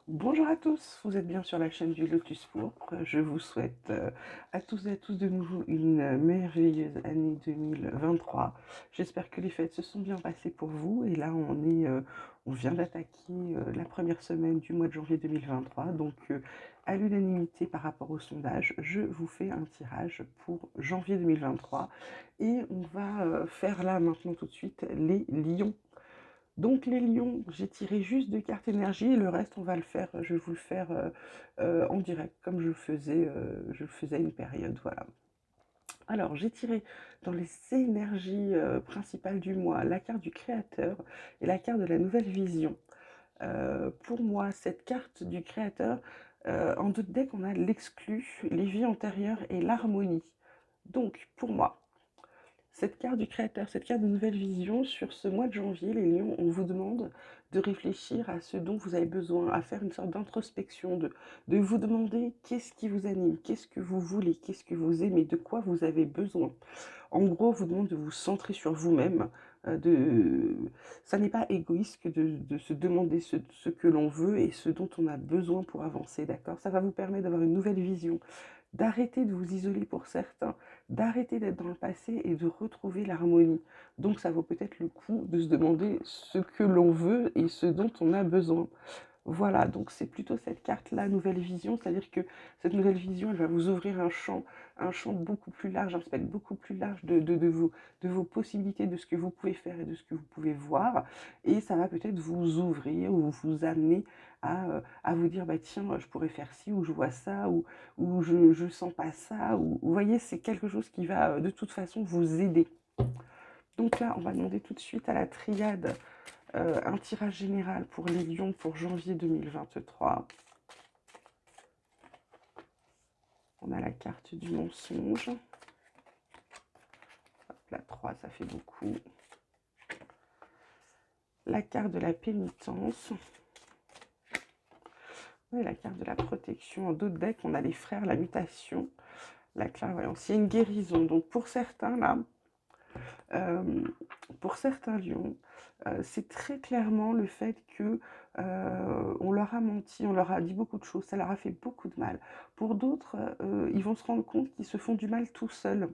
Bonjour à tous, vous êtes bien sur la chaîne du Lotus Pourpre. Je vous souhaite à tous et à tous de nouveau une merveilleuse année 2023. J'espère que les fêtes se sont bien passées pour vous. Et là, on vient d'attaquer la première semaine du mois de janvier 2023. Donc, à l'unanimité par rapport au sondage, je vous fais un tirage pour janvier 2023. Et on va faire là maintenant tout de suite les lions. Donc les lions, j'ai tiré juste 2 cartes énergie et le reste on va le faire, je vais vous le faire, en direct comme je le faisais à une période, voilà. Alors j'ai tiré dans les énergies, principales du mois, la carte du créateur et la carte de la nouvelle vision. Pour moi, cette carte du créateur, en 2 decks, on a l'exclu, les vies antérieures et l'harmonie. Donc pour moi, cette carte du créateur, cette carte de nouvelle vision, sur ce mois de janvier, les lions, on vous demande de réfléchir à ce dont vous avez besoin, à faire une sorte d'introspection, de vous demander qu'est-ce qui vous anime, qu'est-ce que vous voulez, qu'est-ce que vous aimez, de quoi vous avez besoin. En gros, on vous demande de vous centrer sur vous-même. Ça n'est pas égoïste que de se demander ce que l'on veut et ce dont on a besoin pour avancer, d'accord? Ça va vous permettre d'avoir une nouvelle vision, d'arrêter de vous isoler pour certains, d'arrêter d'être dans le passé et de retrouver l'harmonie. Donc ça vaut peut-être le coup de se demander ce que l'on veut et ce dont on a besoin. Voilà, donc c'est plutôt cette carte-là, nouvelle vision, c'est-à-dire que cette nouvelle vision, elle va vous ouvrir un champ beaucoup plus large, un spectre beaucoup plus large de vos possibilités, de ce que vous pouvez faire et de ce que vous pouvez voir. Et ça va peut-être vous ouvrir ou vous amener à vous dire, bah tiens, je pourrais faire ci, ou je vois ça, ou je sens pas ça. Ou, vous voyez, c'est quelque chose qui va de toute façon vous aider. Donc là, on va demander tout de suite à la triade un tirage général pour les lions pour janvier 2023. On a la carte du mensonge. Hop, la 3, ça fait beaucoup. La carte de la pénitence. Et la carte de la protection. En d'autres decks, on a les frères, la mutation, la clairvoyance. Il y a une guérison. Donc pour certains, là, euh, pour certains lions, c'est très clairement le fait que on leur a menti, on leur a dit beaucoup de choses, ça leur a fait beaucoup de mal. Pour d'autres, ils vont se rendre compte qu'ils se font du mal tout seuls.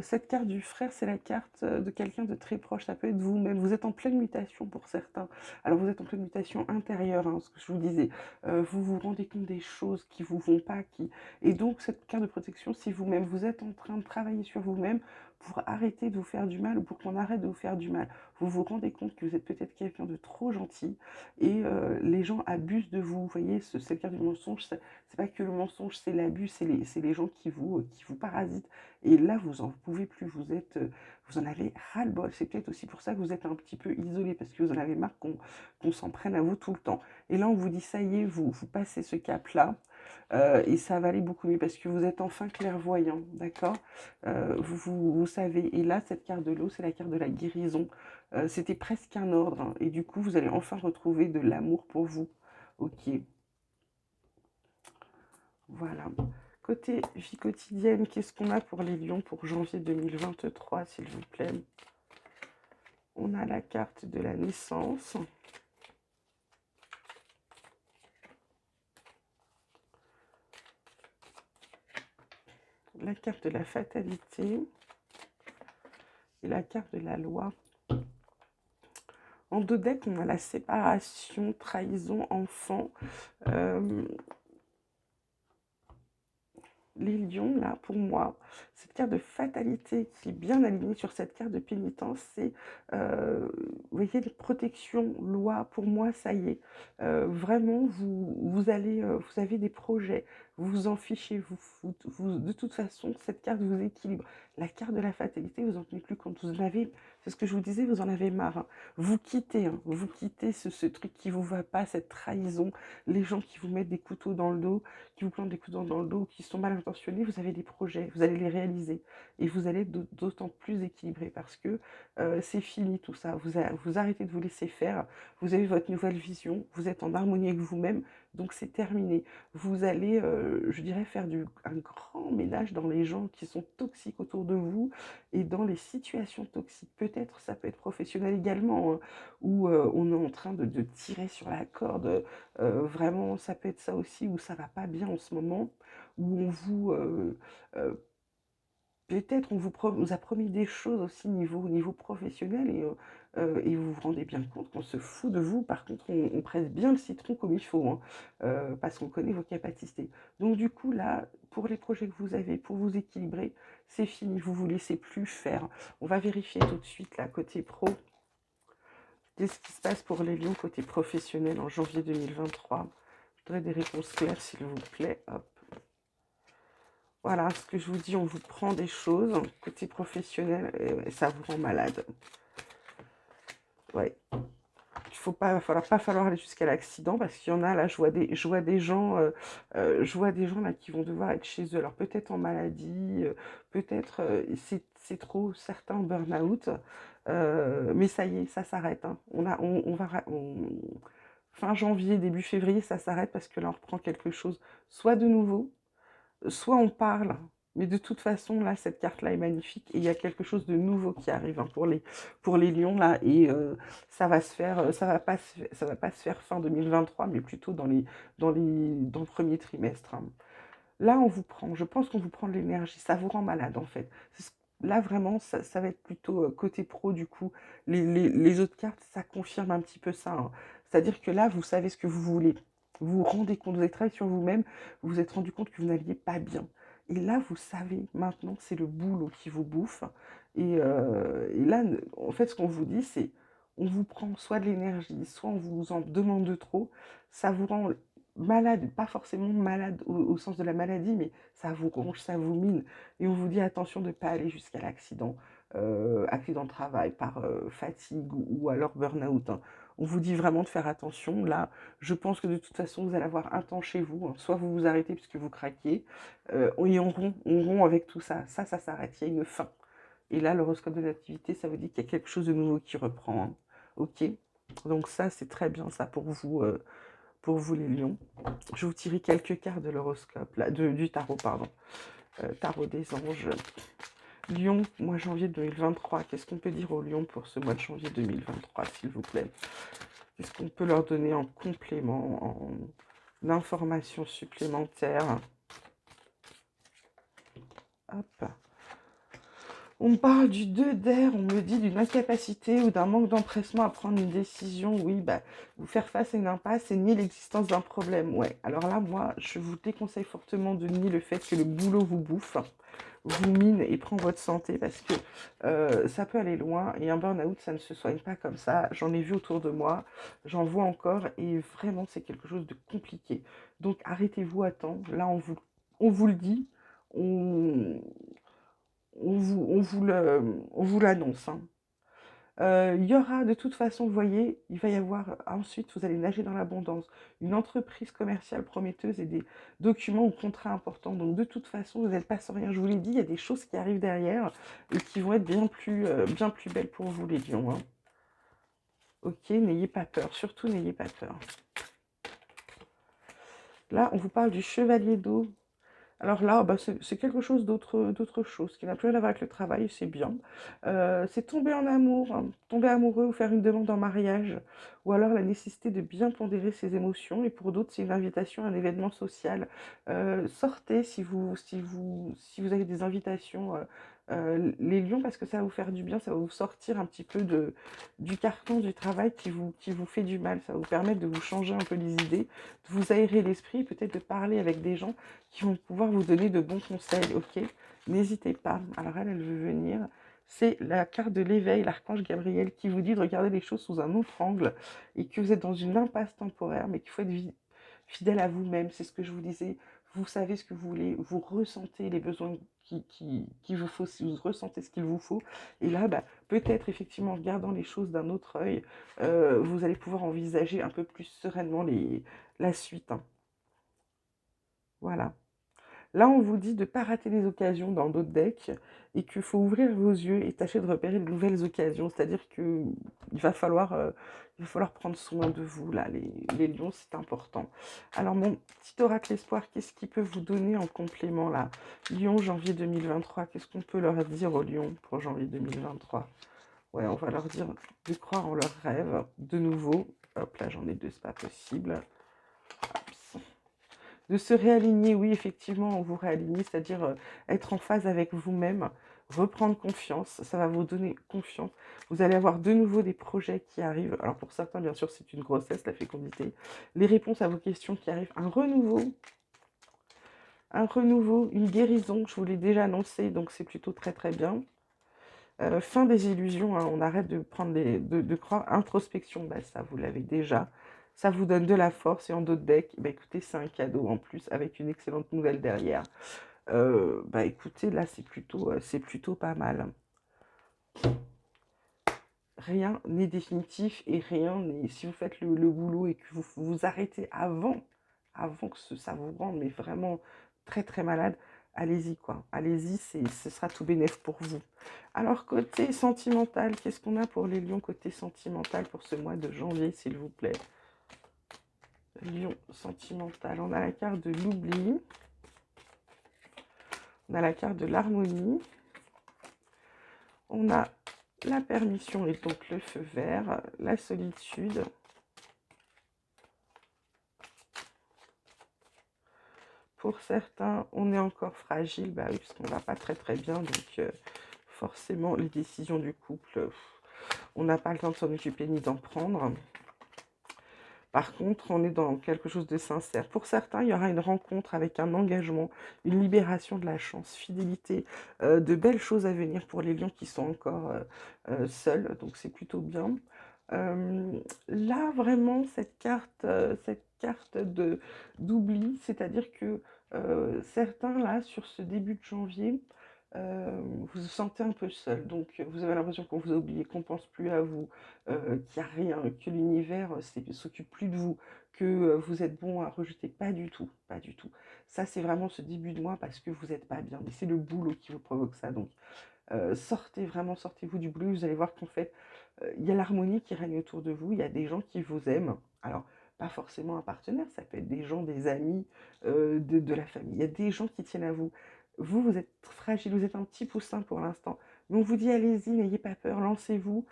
Cette carte du frère, c'est la carte de quelqu'un de très proche. Ça peut être vous-même. Vous êtes en pleine mutation pour certains. Alors, vous êtes en pleine mutation intérieure, hein, ce que je vous disais. Vous vous rendez compte des choses qui vous vont pas, qui... Et donc, cette carte de protection, c'est vous-même. Vous êtes en train de travailler sur vous-même pour arrêter de vous faire du mal ou pour qu'on arrête de vous faire du mal. Vous vous rendez compte que vous êtes peut-être quelqu'un de trop gentil et les gens abusent de vous. Vous voyez, cette carte du mensonge, c'est pas que le mensonge, c'est l'abus, c'est les gens qui vous parasitent. Et là, vous en pouvez plus, vous en avez ras-le-bol. C'est peut-être aussi pour ça que vous êtes un petit peu isolé, parce que vous en avez marre qu'on s'en prenne à vous tout le temps. Et là, on vous dit, ça y est, vous passez ce cap-là, et ça va aller beaucoup mieux, parce que vous êtes enfin clairvoyant, d'accord. Vous savez, et là, cette carte de l'eau, c'est la carte de la guérison. C'était presque un ordre, hein, et du coup, vous allez enfin retrouver de l'amour pour vous. Ok, voilà. Côté vie quotidienne, qu'est-ce qu'on a pour les lions pour janvier 2023, s'il vous plaît? On a la carte de la naissance, la carte de la fatalité et la carte de la loi. En deux decks, on a la séparation, trahison, enfant. Euh, les lions, là, pour moi, cette carte de fatalité qui est bien alignée sur cette carte de pénitence, c'est, vous voyez, les protections, loi, pour moi, ça y est. Vraiment, vous allez, vous avez des projets, vous vous en fichez, de toute façon, cette carte vous équilibre. La carte de la fatalité, vous en tenez plus compte, vous en avez, c'est ce que je vous disais, vous en avez marre, hein. Vous quittez ce truc qui vous va pas, cette trahison, les gens qui vous mettent des couteaux dans le dos, qui vous plantent des coups dans le dos, qui sont mal intentionnés, vous avez des projets, vous allez les réaliser. Et vous allez être d'autant plus équilibré parce que c'est fini tout ça. Vous arrêtez de vous laisser faire, vous avez votre nouvelle vision, vous êtes en harmonie avec vous-même. Donc c'est terminé. Vous allez, je dirais, faire un grand ménage dans les gens qui sont toxiques autour de vous et dans les situations toxiques. Peut-être, ça peut être professionnel également, hein, où on est en train de tirer sur la corde. Vraiment, ça peut être ça aussi, où ça va pas bien en ce moment, où on vous... euh, peut-être vous a promis des choses aussi niveau professionnel et vous vous rendez bien compte qu'on se fout de vous. Par contre, on presse bien le citron comme il faut, hein, parce qu'on connaît vos capacités. Donc du coup, là, pour les projets que vous avez, pour vous équilibrer, c'est fini, vous vous laissez plus faire. On va vérifier tout de suite, là, côté pro, qu'est-ce qui se passe pour les lions côté professionnel en janvier 2023. Je voudrais des réponses claires, s'il vous plaît. Hop. Voilà, ce que je vous dis, on vous prend des choses côté professionnel et ça vous rend malade. Ouais, va pas falloir aller jusqu'à l'accident parce qu'il y en a là, je vois des gens, je vois des gens là qui vont devoir être chez eux. Alors peut-être en maladie, peut-être c'est trop certains en burn-out, mais ça y est, ça s'arrête, hein. Fin janvier, début février, ça s'arrête parce que là on reprend quelque chose, soit de nouveau soit on parle, mais de toute façon, là, cette carte-là est magnifique et il y a quelque chose de nouveau qui arrive, hein, pour les lions, là, et ça va se faire, ça va pas se faire fin 2023, mais plutôt dans le premier trimestre, hein. Là, on vous prend, je pense qu'on vous prend de l'énergie, ça vous rend malade, en fait. Là, vraiment, ça va être plutôt côté pro, du coup. Les autres cartes, ça confirme un petit peu ça, hein. C'est-à-dire que là, vous savez ce que vous voulez. Vous vous rendez compte, vous avez travaillé sur vous-même, vous vous êtes rendu compte que vous n'alliez pas bien. Et là, vous savez, maintenant, c'est le boulot qui vous bouffe. Et là, en fait, ce qu'on vous dit, c'est on vous prend soit de l'énergie, soit on vous en demande de trop. Ça vous rend malade, pas forcément malade au sens de la maladie, mais ça vous ronge, ça vous mine. Et on vous dit attention de ne pas aller jusqu'à l'accident, accident de travail par fatigue ou alors burn-out, hein. On vous dit vraiment de faire attention. Là, je pense que de toute façon, vous allez avoir un temps chez vous, hein. Soit vous vous arrêtez puisque vous craquez, et on rompt avec tout ça. Ça s'arrête, il y a une fin. Et là, l'horoscope de l'activité, ça vous dit qu'il y a quelque chose de nouveau qui reprend, hein. Ok? Donc ça, c'est très bien ça pour vous les lions. Je vais vous tirer quelques cartes de l'horoscope, du tarot, pardon. Tarot des anges. Lion, mois janvier 2023. Qu'est-ce qu'on peut dire aux lions pour ce mois de janvier 2023, s'il vous plaît? Qu'est-ce qu'on peut leur donner en complément, en informations supplémentaires? Hop. On me parle du 2 d'air, on me dit d'une incapacité ou d'un manque d'empressement à prendre une décision. Oui, bah, vous faire face à une impasse et nier l'existence d'un problème. Ouais, alors là, moi, je vous déconseille fortement de nier le fait que le boulot vous bouffe, vous mine et prend votre santé parce que ça peut aller loin et un burn-out, ça ne se soigne pas comme ça. J'en ai vu autour de moi, j'en vois encore et vraiment, c'est quelque chose de compliqué. Donc, arrêtez-vous à temps. Là, on vous le dit. On, on vous l'annonce, hein. Il y aura de toute façon, vous voyez, il va y avoir ensuite, vous allez nager dans l'abondance, une entreprise commerciale prometteuse et des documents ou contrats importants. Donc de toute façon, vous n'êtes pas sans rien. Je vous l'ai dit, il y a des choses qui arrivent derrière et qui vont être bien plus belles pour vous, les lions, hein. Ok, n'ayez pas peur, surtout n'ayez pas peur. Là, on vous parle du chevalier d'eau. Alors là, bah, c'est quelque chose d'autre chose, qui n'a plus rien à voir avec le travail, c'est bien. C'est tomber en amour, hein, tomber amoureux ou faire une demande en mariage, ou alors la nécessité de bien pondérer ses émotions, et pour d'autres, c'est une invitation à un événement social. Sortez si vous avez des invitations, les lions, parce que ça va vous faire du bien, ça va vous sortir un petit peu du carcan du travail qui vous fait du mal, ça va vous permettre de vous changer un peu les idées, de vous aérer l'esprit, peut-être de parler avec des gens qui vont pouvoir vous donner de bons conseils, ok? N'hésitez pas. Alors elle veut venir. C'est la carte de l'éveil, l'archange Gabriel, qui vous dit de regarder les choses sous un autre angle et que vous êtes dans une impasse temporaire, mais qu'il faut être fidèle à vous-même. C'est ce que je vous disais. Vous savez ce que vous voulez, vous ressentez les besoins qu'il vous faut, si vous ressentez ce qu'il vous faut. Et là, bah, peut-être effectivement, en regardant les choses d'un autre œil, vous allez pouvoir envisager un peu plus sereinement la suite, hein. Voilà. Là, on vous dit de ne pas rater les occasions dans d'autres decks et qu'il faut ouvrir vos yeux et tâcher de repérer de nouvelles occasions. C'est-à-dire qu'il va falloir prendre soin de vous, là, les lions, c'est important. Alors, mon petit oracle espoir, qu'est-ce qu'il peut vous donner en complément, là? Lion, janvier 2023, qu'est-ce qu'on peut leur dire aux lions pour janvier 2023? Ouais, on va leur dire de croire en leurs rêves, de nouveau. Hop, là, j'en ai deux, c'est pas possible. Hop. De se réaligner, oui, effectivement, vous réaligner, c'est-à-dire être en phase avec vous-même, reprendre confiance, ça va vous donner confiance. Vous allez avoir de nouveau des projets qui arrivent. Alors pour certains, bien sûr, c'est une grossesse, la fécondité. Les réponses à vos questions qui arrivent, un renouveau, une guérison, je vous l'ai déjà annoncé, donc c'est plutôt très très bien. Fin des illusions, hein, on arrête de prendre de croire. Introspection, bah, ça vous l'avez déjà. Ça vous donne de la force et en d'autres decks, bah, écoutez, c'est un cadeau en plus avec une excellente nouvelle derrière. Bah écoutez, là c'est plutôt pas mal. Rien n'est définitif et rien n'est. Si vous faites le boulot et que vous vous arrêtez avant que ça vous rende, mais vraiment très très malade, allez-y quoi. Allez-y, ce sera tout bénef pour vous. Alors côté sentimental, qu'est-ce qu'on a pour les lions côté sentimental pour ce mois de janvier, s'il vous plaît? Lion sentimental, on a la carte de l'oubli, on a la carte de l'harmonie, on a la permission et donc le feu vert, la solitude, pour certains, on est encore fragile, bah oui, parce qu'on va pas très très bien, donc forcément les décisions du couple, on n'a pas le temps de s'en occuper ni d'en prendre. Par contre, on est dans quelque chose de sincère. Pour certains, il y aura une rencontre avec un engagement, une libération de la chance, fidélité, de belles choses à venir pour les lions qui sont encore seuls, donc c'est plutôt bien. Là, vraiment, cette carte d'oubli, c'est-à-dire que certains, là, sur ce début de janvier, vous vous sentez un peu seul. Donc, vous avez l'impression qu'on vous a oublié, qu'on pense plus à vous, qu'il n'y a rien, que l'univers s'occupe plus de vous, que vous êtes bon à rejeter. Pas du tout, pas du tout. Ça, c'est vraiment ce début de mois parce que vous n'êtes pas bien. Mais c'est le boulot qui vous provoque ça. Donc, sortez-vous du boulot. Vous allez voir qu'en fait, il y a l'harmonie qui règne autour de vous. Il y a des gens qui vous aiment. Alors, pas forcément un partenaire, ça peut être des gens, des amis, de la famille. Il y a des gens qui tiennent à vous. Vous êtes fragile, vous êtes un petit poussin pour l'instant. Mais on vous dit, allez-y, n'ayez pas peur, lancez-vous,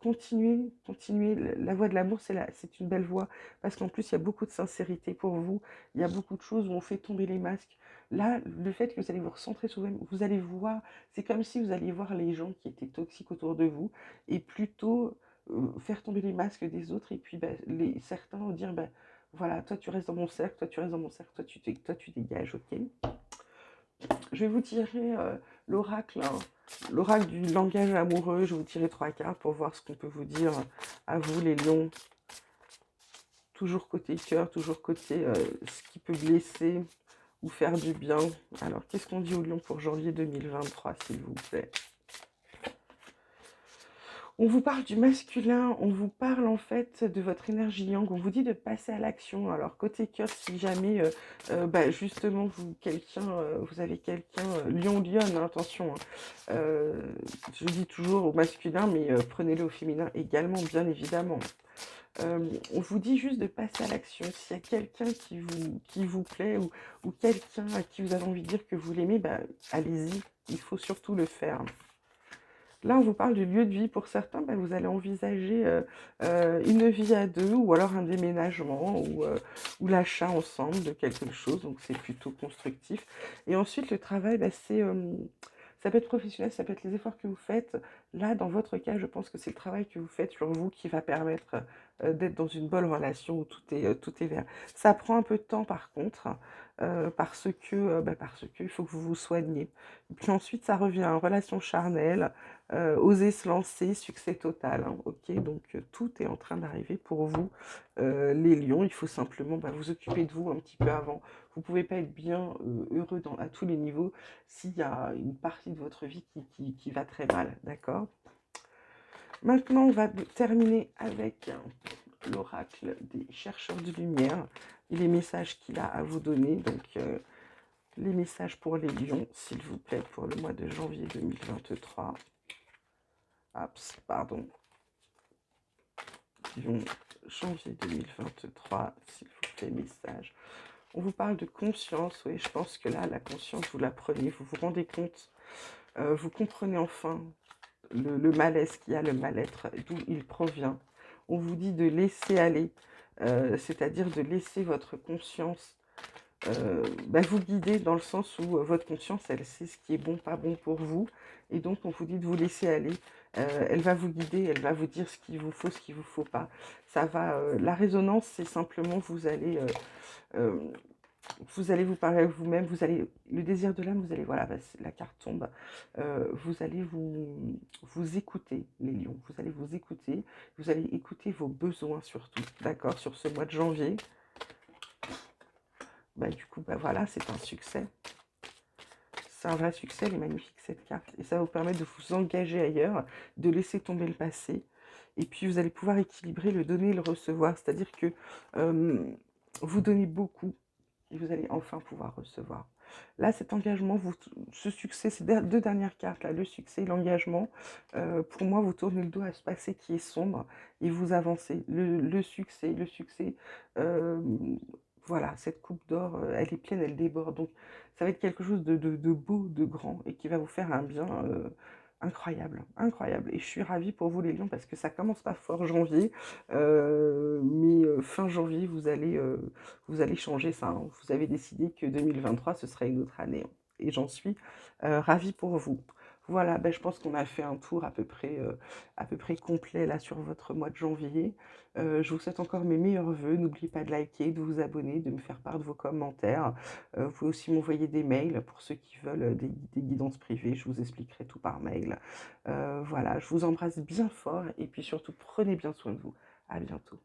continuez, continuez. La voie de l'amour, c'est une belle voie, parce qu'en plus, il y a beaucoup de sincérité pour vous. Il y a beaucoup de choses où on fait tomber les masques. Là, le fait que vous allez vous recentrer sur vous-même, vous allez voir, c'est comme si vous alliez voir les gens qui étaient toxiques autour de vous, et plutôt faire tomber les masques des autres, et puis bah, certains vont dire, bah, voilà, toi tu restes dans mon cercle, toi tu restes dans mon cercle, toi tu dégages, ok? Je vais vous tirer l'oracle, hein, l'oracle du langage amoureux. Je vais vous tirer 3 cartes pour voir ce qu'on peut vous dire à vous, les lions. Toujours côté cœur, toujours côté ce qui peut blesser ou faire du bien. Alors, qu'est-ce qu'on dit aux lions pour janvier 2023, s'il vous plaît? On vous parle du masculin, on vous parle en fait de votre énergie yang, on vous dit de passer à l'action. Alors côté cœur, si jamais bah, justement vous avez quelqu'un, lion-lionne, hein, attention, hein, je dis toujours au masculin, mais prenez-le au féminin également, bien évidemment. On vous dit juste de passer à l'action. S'il y a quelqu'un qui vous plaît ou quelqu'un à qui vous avez envie de dire que vous l'aimez, bah, allez-y, il faut surtout le faire. Là, on vous parle du lieu de vie. Pour certains, bah, vous allez envisager une vie à deux ou alors un déménagement ou l'achat ensemble de quelque chose. Donc, c'est plutôt constructif. Et ensuite, le travail, bah, ça peut être professionnel, ça peut être les efforts que vous faites. Là, dans votre cas, je pense que c'est le travail que vous faites sur vous qui va permettre d'être dans une bonne relation où tout est vert. Ça prend un peu de temps, par contre, parce que il faut que vous vous soigniez. Et puis ensuite, ça revient en relation charnelle, oser se lancer, succès total, hein, ok, donc tout est en train d'arriver pour vous, les lions. Il faut simplement bah, vous occuper de vous un petit peu avant. Vous ne pouvez pas être bien heureux à tous les niveaux s'il y a une partie de votre vie qui va très mal, d'accord? Maintenant, on va terminer avec l'oracle des chercheurs de lumière et les messages qu'il a à vous donner. Donc, Les messages pour les lions, s'il vous plaît, pour le mois de janvier 2023. Oups, pardon. Lion, janvier 2023, s'il vous plaît, message. On vous parle de conscience, oui, je pense que là, la conscience, vous la prenez, vous vous rendez compte, vous comprenez enfin le malaise qu'il y a, le mal-être, d'où il provient. On vous dit de laisser aller, c'est-à-dire de laisser votre conscience vous guider dans le sens où votre conscience, elle sait ce qui est bon, pas bon pour vous. Et donc, on vous dit de vous laisser aller. Elle va vous guider, elle va vous dire ce qu'il vous faut, ce qu'il vous faut pas. Ça va, la résonance, c'est simplement euh, vous allez vous parler à vous-même, vous allez, le désir de l'âme, vous allez, voilà, la carte tombe, vous allez vous écouter, les lions, vous allez vous écouter, vous allez écouter vos besoins surtout, d'accord, sur ce mois de janvier. Du coup, voilà, c'est un succès. C'est un vrai succès, elle est magnifique cette carte. Et ça va vous permettre de vous engager ailleurs, de laisser tomber le passé. Et puis vous allez pouvoir équilibrer le donner et le recevoir. C'est-à-dire que vous donnez beaucoup et vous allez enfin pouvoir recevoir. Là, cet engagement, ce succès, ces deux dernières cartes, là, le succès et l'engagement, pour moi, vous tournez le dos à ce passé qui est sombre et vous avancez. Le succès, euh, voilà, cette coupe d'or, elle est pleine, elle déborde. Donc, ça va être quelque chose de beau, de grand et qui va vous faire un bien incroyable, incroyable. Et je suis ravie pour vous, les lions, parce que ça commence pas fort janvier, mais fin janvier, vous allez changer ça, hein. Vous avez décidé que 2023, ce serait une autre année, hein. Et j'en suis ravie pour vous. Voilà, je pense qu'on a fait un tour à peu près complet là sur votre mois de janvier. Je vous souhaite encore mes meilleurs vœux. N'oubliez pas de liker, de vous abonner, de me faire part de vos commentaires. Vous pouvez aussi m'envoyer des mails pour ceux qui veulent des guidances privées. Je vous expliquerai tout par mail. Voilà, je vous embrasse bien fort et puis surtout prenez bien soin de vous. À bientôt.